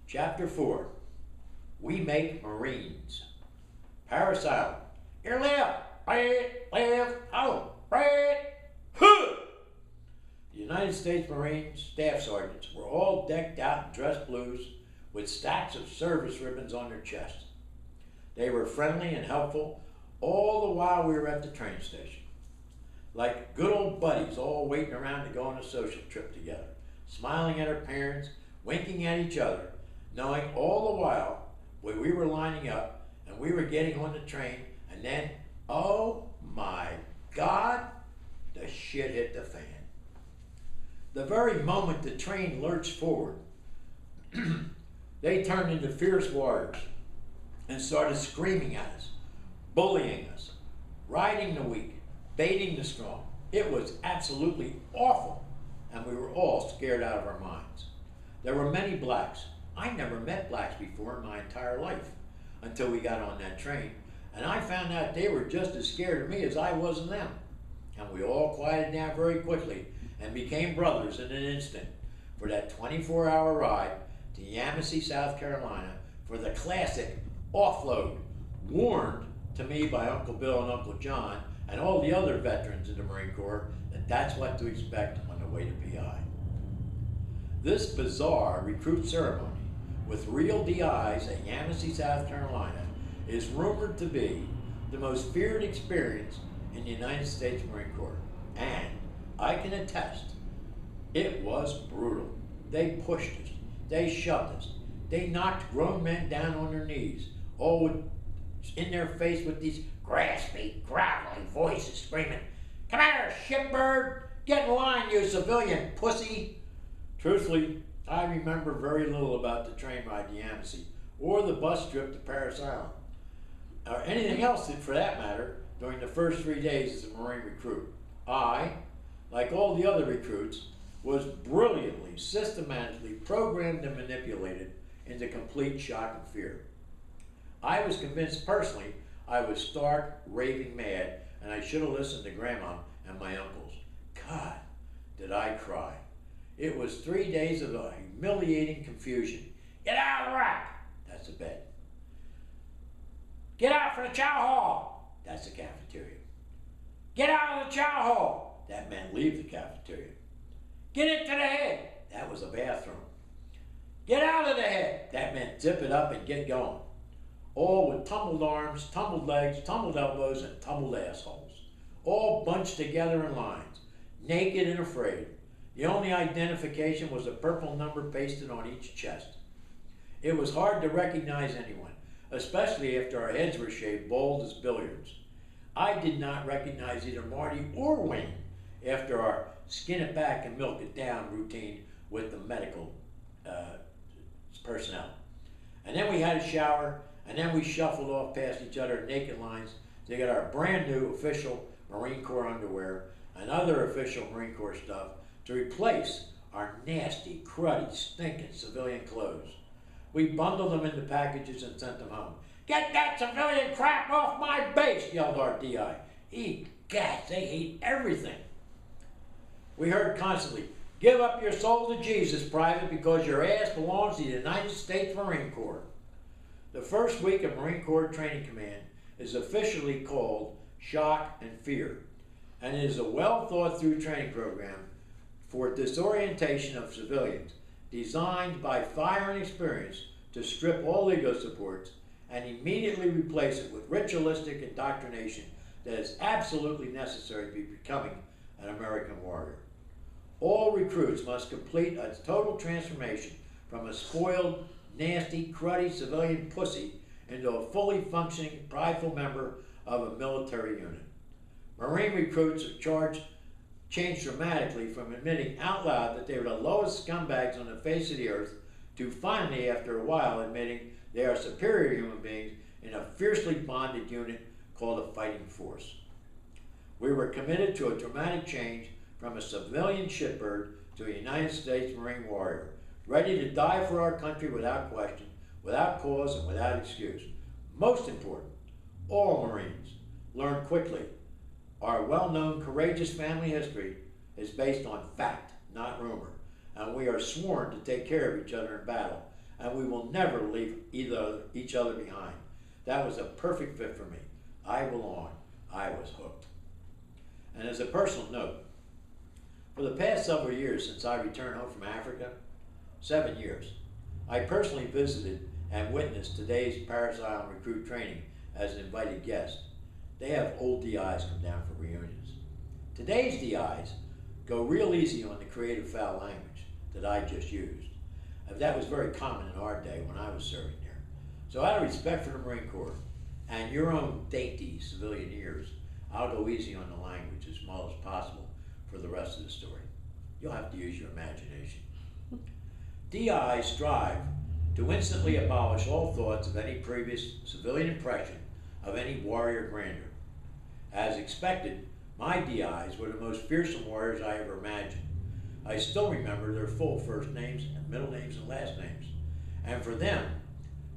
Chapter 4. We Make Marines. Paris Island. Your left, right, out, right, huh! The United States Marines staff sergeants were all decked out in dress blues with stacks of service ribbons on their chests. They were friendly and helpful all the while we were at the train station. Like good old buddies all waiting around to go on a social trip together, smiling at our parents, winking at each other, knowing all the while when we were lining up and we were getting on the train, and then, oh my God, the shit hit the fan. The very moment the train lurched forward, they turned into fierce warriors and started screaming at us, bullying us, riding the weak, baiting the strong. It was absolutely awful, and we were all scared out of our minds. There were many blacks. I never met blacks before in my entire life until we got on that train, and I found out they were just as scared of me as I was of them. And we all quieted down very quickly and became brothers in an instant for that 24-hour ride to Yamasee, South Carolina for the classic offload, warned to me by Uncle Bill and Uncle John and all the other veterans in the Marine Corps that that's what to expect on the way to PI. This bizarre recruit ceremony with real DIs at Yamasee, South Carolina is rumored to be the most feared experience in the United States Marine Corps. And I can attest, it was brutal. They pushed us, they shoved us, they knocked grown men down on their knees, all in their face with these graspy, gravelly voices screaming, "Come here, shipbird! Get in line, you civilian pussy!" Truthfully, I remember very little about the train ride to Yamasee, or the bus trip to Paris Island, or anything else for that matter during the first 3 days as a Marine recruit. I, like all the other recruits, was brilliantly, systematically programmed and manipulated into complete shock and fear. I was convinced personally I was stark, raving mad, and I should have listened to Grandma and my uncles. God, did I cry. It was 3 days of a humiliating confusion. Get out of the rack! That's the bed. Get out for the chow hall! That's the cafeteria. Get out of the chow hall! That meant leave the cafeteria. Get into the head! That was a bathroom. Get out of the head! That meant zip it up and get going. All with tumbled arms, tumbled legs, tumbled elbows, and tumbled assholes. All bunched together in lines, naked and afraid. The only identification was a purple number pasted on each chest. It was hard to recognize anyone, especially after our heads were shaved bald as billiards. I did not recognize either Marty or Wayne after our skin it back and milk it down routine with the medical personnel. And then we had a shower, and then we shuffled off past each other in naked lines to get our brand new official Marine Corps underwear and other official Marine Corps stuff to replace our nasty, cruddy, stinking civilian clothes. We bundled them into packages and sent them home. "Get that civilian crap off my base," yelled our DI. Egad, they hate everything. We heard constantly, "Give up your soul to Jesus, Private, because your ass belongs to the United States Marine Corps." The first week of Marine Corps Training Command is officially called Shock and Fear, and it is a well thought through training program for disorientation of civilians, designed by fire and experience to strip all ego supports and immediately replace it with ritualistic indoctrination that is absolutely necessary to be becoming an American warrior. All recruits must complete a total transformation from a spoiled, nasty, cruddy civilian pussy into a fully functioning, prideful member of a military unit. Marine recruits are changed dramatically from admitting out loud that they were the lowest scumbags on the face of the earth to finally, after a while, admitting they are superior human beings in a fiercely bonded unit called a fighting force. We were committed to a dramatic change from a civilian shitbird to a United States Marine warrior, ready to die for our country without question, without cause, and without excuse. Most important, all Marines learn quickly our well-known courageous family history is based on fact, not rumor, and we are sworn to take care of each other in battle and we will never leave each other behind. That was a perfect fit for me. I belonged. I was hooked. And as a personal note, for the past several years since I returned home from Africa, 7 years, I personally visited and witnessed today's Paris Island recruit training as an invited guest. They have old DIs come down for reunions. Today's DIs go real easy on the creative foul language that I just used. That was very common in our day when I was serving there. So out of respect for the Marine Corps and your own dainty civilian ears, I'll go easy on the language as small as possible for the rest of the story. You'll have to use your imagination. DIs strive to instantly abolish all thoughts of any previous civilian impression of any warrior grandeur. As expected, my DIs were the most fearsome warriors I ever imagined. I still remember their full first names, middle names, and last names. And for them,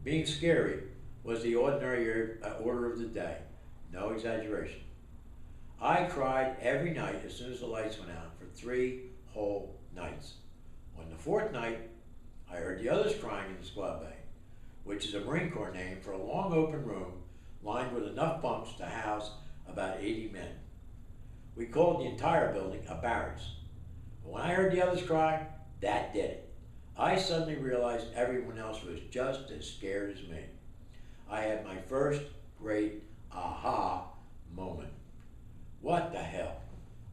being scary was the ordinary order of the day. No exaggeration. I cried every night as soon as the lights went out for 3 whole nights. On the 4th night, I heard the others crying in the squad bay, which is a Marine Corps name for a long open room lined with enough bunks to house about 80 men. We called the entire building a barracks. But when I heard the others cry, that did it. I suddenly realized everyone else was just as scared as me. I had my first great aha moment. What the hell?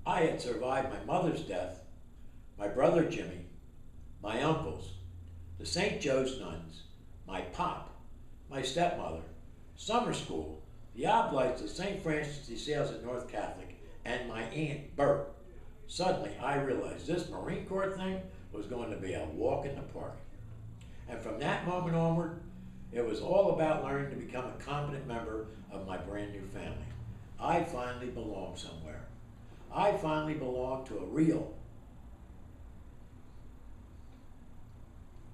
I had survived my mother's death, my brother Jimmy, my uncles, the St. Joe's nuns, my pop, my stepmother, summer school, the Oblates of St. Francis de Sales at North Catholic, and my Aunt Bert. Suddenly I realized this Marine Corps thing was going to be a walk in the park. And from that moment onward, it was all about learning to become a competent member of my brand new family. I finally belonged somewhere. I finally belonged to a real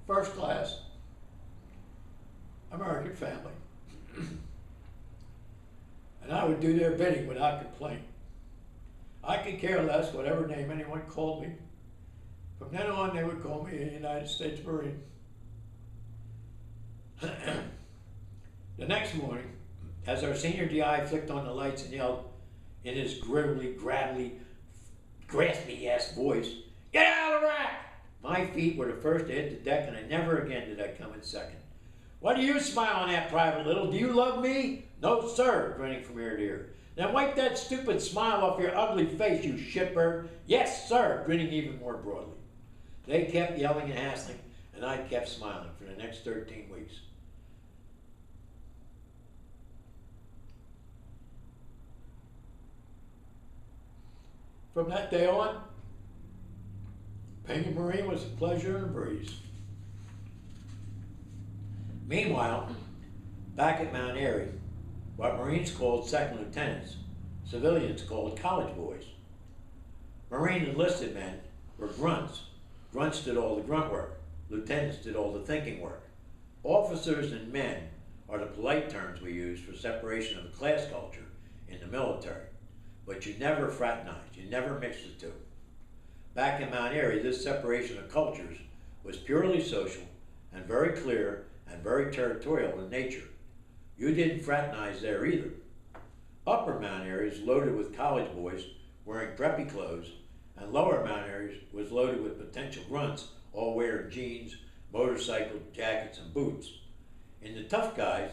first class American family. And I would do their bidding without complaint. I could care less whatever name anyone called me. From then on, they would call me a United States Marine. The next morning, as our senior DI flicked on the lights and yelled in his gribbly, gravelly, graspy-ass voice, "Get out of the rack!" My feet were the first to hit the deck, and I never again did I come in second. "What are you smiling at, Private Little? Do you love me?" "No, sir," grinning from ear to ear. "Then wipe that stupid smile off your ugly face, you shitbird." "Yes, sir," grinning even more broadly. They kept yelling and hassling, and I kept smiling for the next 13 weeks. From that day on, being a Marine was a pleasure and a breeze. Meanwhile, back at Mount Airy, what Marines called second lieutenants, civilians called college boys. Marine enlisted men were grunts. Grunts did all the grunt work. Lieutenants did all the thinking work. Officers and men are the polite terms we use for separation of the class culture in the military. But you never fraternized, you never mixed the two. Back in Mount Airy, this separation of cultures was purely social and very clear and very territorial in nature. You didn't fraternize there either. Upper Mount Airy is loaded with college boys wearing preppy clothes, and Lower Mount Airy was loaded with potential grunts, all wearing jeans, motorcycle jackets, and boots. In the tough guys,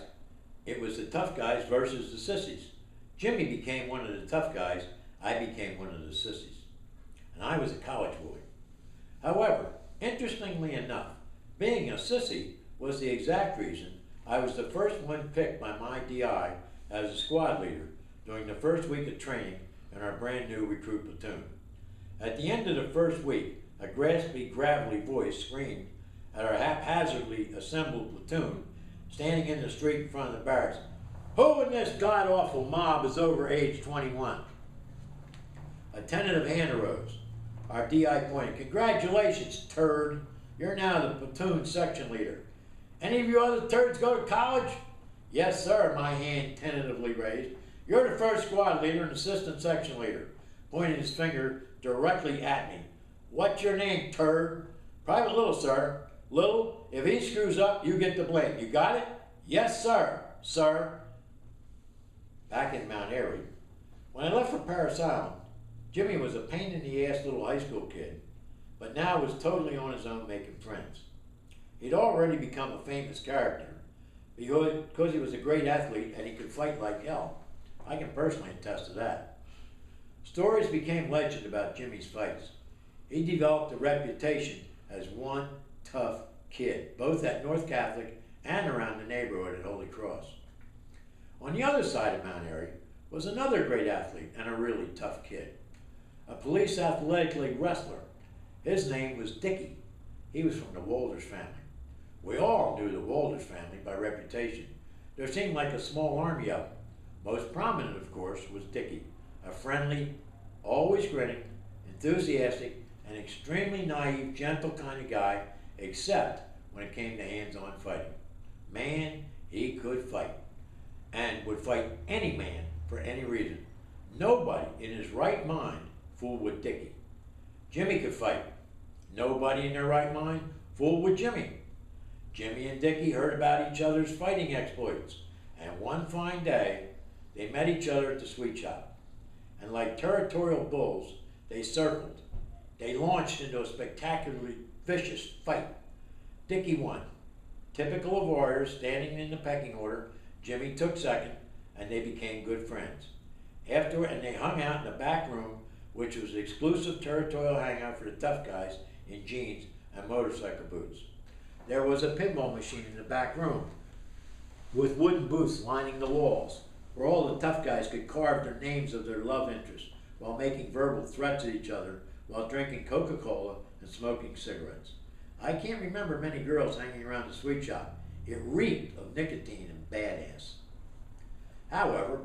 it was the tough guys versus the sissies. Jimmy became one of the tough guys, I became one of the sissies. And I was a college boy. However, interestingly enough, being a sissy was the exact reason I was the first one picked by my DI as a squad leader during the first week of training in our brand new recruit platoon. At the end of the first week, a graspy, gravelly voice screamed at our haphazardly assembled platoon standing in the street in front of the barracks, "Who in this god-awful mob is over age 21? A tentative hand arose. Our DI pointed, "Congratulations, turd. You're now the platoon section leader. Any of you other turds go to college?" "Yes, sir," my hand tentatively raised. "You're the first squad leader and assistant section leader," pointing his finger directly at me. "What's your name, turd?" "Private Little, sir." "Little? If he screws up, you get the blame. You got it? Yes, sir, sir. Back in Mount Airy, when I left for Paris Island, Jimmy was a pain in the ass little high school kid, but now was totally on his own making friends. He'd already become a famous character because he was a great athlete and he could fight like hell. I can personally attest to that. Stories became legend about Jimmy's fights. He developed a reputation as one tough kid, both at North Catholic and around the neighborhood at Holy Cross. On the other side of Mount Airy was another great athlete and a really tough kid, a police athletic league wrestler. His name was Dickie. He was from the Walters family. We all knew the Walters family by reputation. There seemed like a small army of them. Most prominent, of course, was Dickie, a friendly, always grinning, enthusiastic, and extremely naive, gentle kind of guy, except when it came to hands-on fighting. Man, he could fight, and would fight any man for any reason. Nobody in his right mind fooled with Dickie. Jimmy could fight. Nobody in their right mind fooled with Jimmy. Jimmy and Dickie heard about each other's fighting exploits, and one fine day, they met each other at the sweet shop. And like territorial bulls, they circled. They launched into a spectacularly vicious fight. Dickie won. Typical of warriors standing in the pecking order, Jimmy took second, and they became good friends. Afterward, and they hung out in the back room, which was the exclusive territorial hangout for the tough guys in jeans and motorcycle boots. There was a pinball machine in the back room with wooden booths lining the walls, where all the tough guys could carve their names of their love interests while making verbal threats at each other while drinking Coca-Cola and smoking cigarettes. I can't remember many girls hanging around the sweet shop. It reeked of nicotine and badass. However,